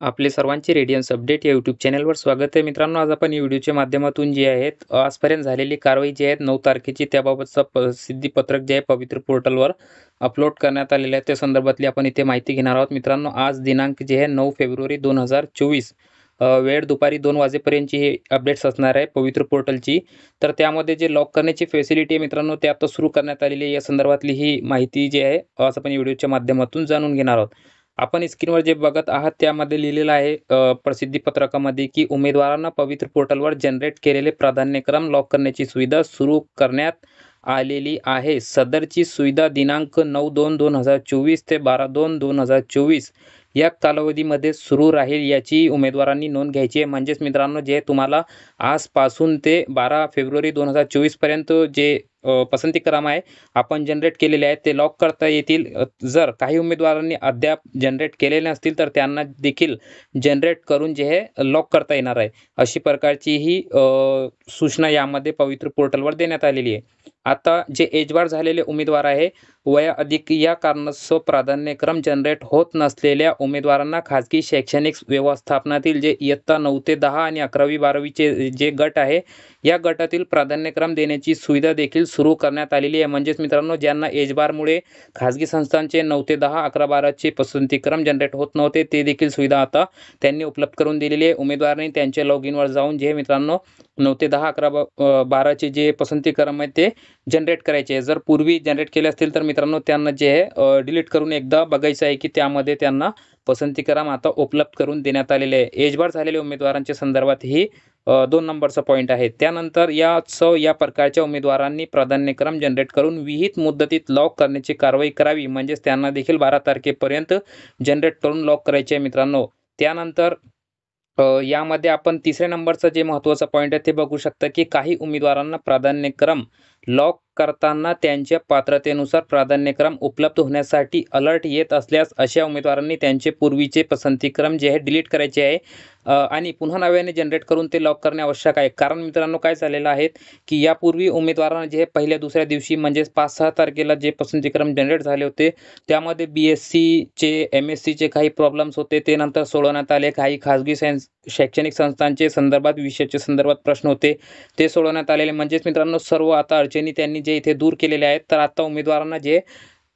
आपले सर्वांचे Radiance update या यूट्यूब चॅनलवर स्वागत आहे मित्रांनो. आज आपण या व्हिडिओच्या माध्यमातून जे आहेत आजपर्यंत झालेली कारवाई जी आहेत 9 तारखेची त्याबाबतचं प्रसिद्धी पत्रक जे आहे पवित्र पोर्टलवर अपलोड करण्यात आलेलं आहे त्या संदर्भातली आपण इथे माहिती घेणार आहोत. मित्रांनो, आज दिनांक जे आहे 9 फेब्रुवारी 2024 वेळ दुपारी 2 वाजेपर्यंतची हे अपडेट्स असणार आहे पवित्र पोर्टलची. तर त्यामध्ये जे लॉक करण्याची फॅसिलिटी आहे मित्रांनो ते आता सुरू करण्यात आलेली आहे. या संदर्भातली ही माहिती जी आहे आज आपण या व्हिडिओच्या माध्यमातून जाणून घेणार आहोत. आपण स्क्रीनवर जे बघत आहात त्यामध्ये लिहिलेलं आहे प्रसिद्धी पत्रकामध्ये की उमेदवारांना पवित्र पोर्टलवर जनरेट केलेले प्राधान्यक्रम लॉक करण्याची सुविधा सुरू करण्यात आलेली आहे. सदरची सुविधा दिनांक 9/2/2024 ते 12/2/2024 या कालावधीमध्ये सुरू राहील याची उमेदवारांनी नोंद घ्यायची आहे. म्हणजेच मित्रांनो, जे तुम्हाला आजपासून ते 12 फेब्रुवारी 2024 पर्यंत जे पसंती क्रम आहे आपण जनरेट केलेले आहेत ते लॉक करता येतील. जर काही उमेदवारांनी अद्याप जनरेट केलेले नसतील तर त्यांना देखील जनरेट करून जे हे लॉक करता येणार आहे. अशी प्रकारची ही सूचना यामध्ये पवित्र पोर्टलवर देण्यात आलेली आहे. आता जे एजबार झालेले उमेदवार आहे वयाअधिक या कारणास्तव प्राधान्यक्रम जनरेट होत नसलेल्या उमेदवारांना खाजगी शैक्षणिक व्यवस्थापनातील जे इयत्ता 9 ते 10 आणि 11वी-12वीचे जे गट आहे या गटातील प्राधान्यक्रम देण्याची सुविधा देखील सुरू करण्यात आलेली आहे. म्हणजेच मित्रांनो, ज्यांना एजबारमुळे खाजगी संस्थांचे 9 ते 10, 11-12चे पसंतीक्रम जनरेट होत नव्हते ते देखील सुविधा आता त्यांनी उपलब्ध करून दिलेली आहे. उमेदवारांनी त्यांच्या लॉगिनवर जाऊन जे मित्रांनो 9 ते 10, 11, 12चे जे पसंतीक्रम आहेत ते जनरेट करायचे आहे. जर पूर्वी जनरेट केले असतील तर मित्रांनो त्यांना जे आहे डिलीट करून एकदा बघायचं आहे की त्यामध्ये त्यांना पसंतीक्रम आता उपलब्ध करून देण्यात आलेले आहे. एजबार झालेल्या उमेदवारांच्या संदर्भात ही 2 नंबरचा पॉईंट आहे. त्यानंतर या प्रकारच्या उमेदवारांनी प्राधान्यक्रम जनरेट करून विहित मुदतीत लॉक करण्याची कारवाई करावी. म्हणजेच त्यांना देखील 12 तारखेपर्यंत जनरेट करून लॉक करायचे आहे मित्रांनो. त्यानंतर यामध्ये आपण तिसऱ्या नंबरचा जे महत्त्वाचा पॉईंट आहे ते बघू शकता की काही उमेदवारांना प्राधान्यक्रम लॉक करताना त्यांच्या पात्रतेनुसार प्राधान्यक्रम उपलब्ध होण्यासाठी अलर्ट येत असल्यास अशा उमेदवारांनी त्यांचे पूर्वीचे पसंतीक्रम जे आहे डिलीट करायचे आहे आणि पुन्हा नव्याने जनरेट करून ते लॉक करणे आवश्यक आहे. कारण मित्रांनो काय झालेलं आहे की यापूर्वी उमेदवारांना जे पहिल्या दुसऱ्या दिवशी म्हणजेच 5-6 तारखेला जे पसंतीक्रम जनरेट झाले होते त्यामध्ये BScचे MScचे काही प्रॉब्लेम्स होते ते नंतर सोडवण्यात आले. काही खाजगी शैक्षणिक संस्थांचे संदर्भात विषयाच्या संदर्भात प्रश्न होते ते सोडवण्यात आलेले. म्हणजेच मित्रांनो सर्व आता अडचणी त्यांनी जे इथे दूर केलेले आहेत. तर आता उमेदवारांना जे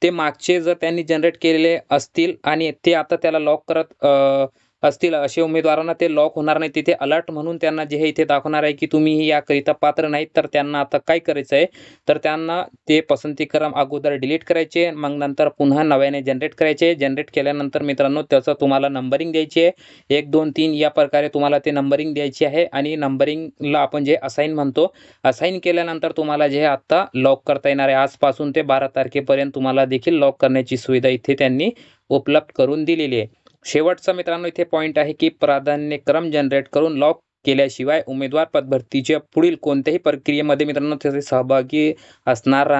ते मागचे जर त्यांनी जनरेट केलेले असतील आणि ते आता त्याला लॉक करत असतील अशा उमेदवारांना ते लॉक होणार नाही. तिथे अलर्ट म्हणून त्यांना जे हे इथे दाखवणार आहे की तुम्ही याकरिता पात्र नाहीत. तर त्यांना आता काय करायचं आहे तर त्यांना ते पसंतीक्रम अगोदर डिलीट करायचे मग नंतर पुन्हा नव्याने जनरेट करायचे. जनरेट केल्यानंतर मित्रांनो त्याचं तुम्हाला नंबरिंग द्यायची आहे 1, 2, 3 या प्रकारे तुम्हाला ते नंबरिंग द्यायची आहे आणि नंबरिंगला आपण जे असाइन म्हणतो. असाइन केल्यानंतर तुम्हाला जे आता लॉक करता येणार आहे. आजपासून ते 12 तारखेपर्यंत तुम्हाला देखील लॉक करण्याची सुविधा इथे त्यांनी उपलब्ध करून दिलेली आहे. शेवटचा मित्रांनो इथे पॉईंट आहे की प्राधान्यक्रम जनरेट करून लॉक केल्याशिवाय उमेदवार पदभरतीच्या पुढील कोणत्याही प्रक्रियेमध्ये मित्रांनो ते सहभागी असणार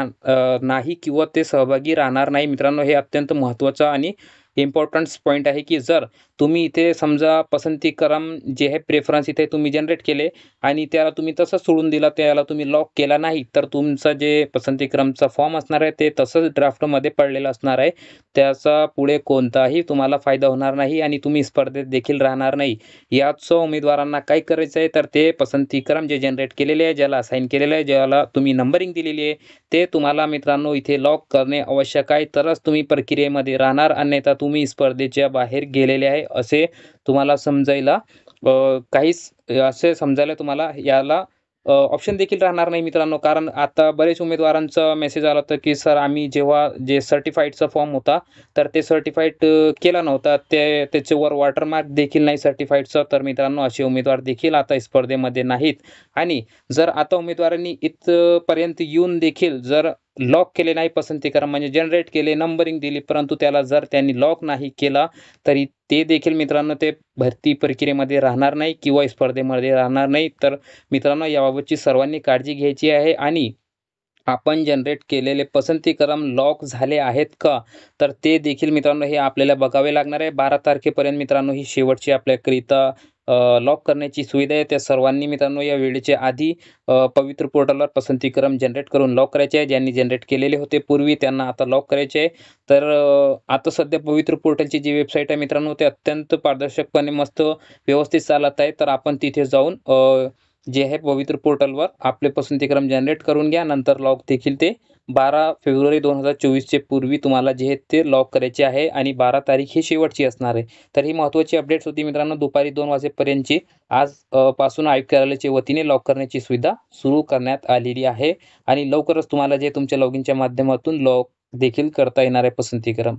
नाही किंवा ते सहभागी राहणार नाही. मित्रांनो हे अत्यंत महत्त्वाचं आणि इम्पॉर्टंट पॉईंट आहे की जर तुम्ही इथे समजा पसंतीक्रम जे आहे प्रेफरन्स इथे तुम्ही जनरेट केले आणि त्याला तुम्ही तसं सोडून दिला त्याला तुम्ही लॉक केला नाही तर तुमचं जे पसंतीक्रमचा फॉर्म असणार आहे ते तसंच ड्राफ्टमध्ये पडलेलं असणार आहे. त्याचा पुढे कोणताही तुम्हाला फायदा होणार नाही आणि तुम्ही स्पर्धेत देखील राहणार नाही. याचं उमेदवारांना काय करायचं आहे तर ते पसंतीक्रम जे जनरेट केलेले आहे ज्याला असाइन केलेलं आहे ज्याला तुम्ही नंबरिंग दिलेली आहे ते तुम्हाला मित्रांनो इथे लॉक करणे आवश्यक आहे. तरच तुम्ही प्रक्रियेमध्ये राहणार अन्यथा तुम्ही स्पर्धेच्या बाहेर गेलेले आहे असे तुम्हाला समजायला असे समजायला तुम्हाला याला ऑप्शन देखील राहणार नाही मित्रांनो. कारण आता बरेच उमेदवारांचा मेसेज आला होता की सर आम्ही जेव्हा जे सर्टिफाईडचा फॉर्म होता तर ते सर्टिफाईड केला नव्हता त्याच्यावर वॉटरमार्क देखील नाही सर्टिफाईडचा. तर मित्रांनो असे उमेदवार देखील आता स्पर्धेमध्ये नाहीत. आणि जर आता उमेदवारांनी इथपर्यंत येऊन देखील जर लॉक केले नाही पसंतीक्रम म्हणजे जनरेट केले नंबरिंग दिली परंतु त्याला जर त्यांनी लॉक नाही केला तरी ते देखील मित्रांनो ते भरती प्रक्रियेमध्ये राहणार नाही किंवा स्पर्धेमध्ये राहणार नाही. तर मित्रांनो याबाबतची सर्वांनी काळजी घ्यायची आहे आणि आपण जनरेट केलेले पसंती क्रम लॉक झाले आहेत का? तर ते देखील मित्रांनो हे आपल्याला बघावे लागणार आहे. 12 तारखेपर्यंत मित्रांनो ही शेवटची आपल्याकरिता लॉक करण्याची सुविधा आहे. त्या सर्वांनी मित्रांनो या वेळेच्या आधी पवित्र पोर्टलवर पसंती क्रम जनरेट करून लॉक करायचे आहे. ज्यांनी जनरेट केलेले होते पूर्वी त्यांना आता लॉक करायचे आहे. तर आता सध्या पवित्र पोर्टलची जी वेबसाईट आहे मित्रांनो ते अत्यंत पारदर्शकपणे मस्त व्यवस्थित चालत आहे. तर आपण तिथे जाऊन जे आहे पवित्र पोर्टलवर आपले पसंतीक्रम जनरेट करून घ्या. नंतर लॉक देखील ते 12 फेब्रुवारी 2024 पूर्वी तुम्हाला जे आहे ते लॉक करायचे आहे आणि 12 तारीख ही शेवटची असणार आहे. तर ही महत्त्वाची अपडेट्स होती मित्रांनो दुपारी 2 वाजेपर्यंतची. आज पासून आयुक्त कार्यालयाच्या वतीने लॉक करण्याची सुविधा सुरू करण्यात आलेली आहे आणि लवकरच तुम्हाला जे तुमच्या लॉगिनच्या माध्यमातून लॉक देखील करता येणार आहे पसंतीक्रम.